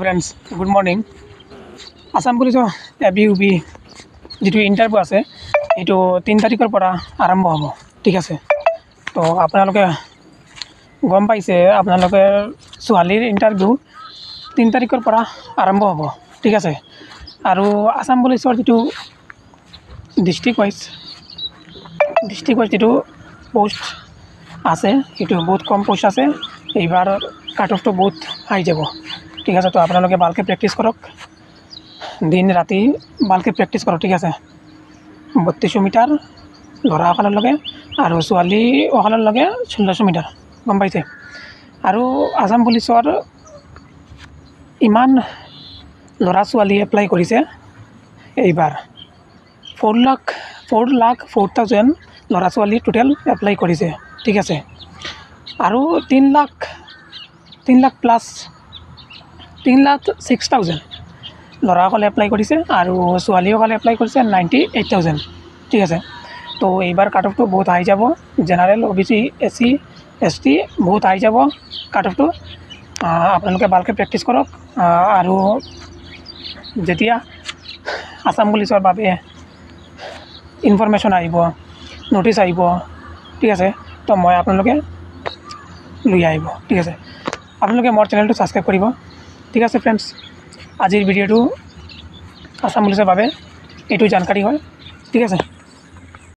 Friends good morning. Assam পুলিচৰ ABUB যিটো interview আছে এইটো 3 তাৰিখৰ পৰা আৰম্ভ হ'ব। ঠিক আছে, তো আপোনালোকে গম পাইছে আপোনালোকে ছোৱালীৰ ইণ্টাৰভিউ 3 তাৰিখৰ পৰা আৰম্ভ হ'ব। ঠিক আছে, আৰু আসাম পুলিচৰ যিটো ডিষ্ট্ৰিক্ট ৱাইজ যিটো পোষ্ট আছে সেইটো বহুত কম পোষ্ট আছে। এইবাৰ কাট অফটো বহুত হাই যাব। ঠিক আছে, তো আপোনালোকে ভালকৈ প্ৰেক্টিছ কৰক, দিন ৰাতি ভালকৈ প্ৰেক্টিছ কৰক। ঠিক আছে, 3200 মিটাৰ ল'ৰাসকলৰ লগে আৰু ছোৱালীসকলৰ লগে 1600 মিটাৰ, গম পাইছে। আৰু আসাম পুলিচৰ ইমান ল'ৰা ছোৱালী এপ্লাই কৰিছে এইবাৰ 4,04,000 ল'ৰা ছোৱালী টোটেল এপ্লাই কৰিছে। ঠিক আছে, আৰু 3,06,000 ল'ৰাসকলে এপ্লাই কৰিছে আৰু ছোৱালীসকলে এপ্লাই কৰিছে 98,000। ঠিক আছে, তো এইবাৰ কাট অফটো বহুত হাই যাব। জেনাৰেল OBC SC ST বহুত হাই যাব কাট অফটো। আপোনালোকে ভালকৈ প্ৰেক্টিছ কৰক, আৰু যেতিয়া আসাম পুলিচৰ বাবে ইনফৰমেশ্যন আহিব, ন'টিছ আহিব, ঠিক আছে, তো মই আপোনালোকে লৈ আহিব। ঠিক আছে, আপোনালোকে মোৰ চেনেলটো ছাবস্ক্ৰাইব কৰিব। ঠিক আছে ফ্ৰেণ্ডছ, আজিৰ ভিডিঅ'টো আসাম পুলিচৰ বাবে এইটো জানকাৰী হয়। ঠিক আছে।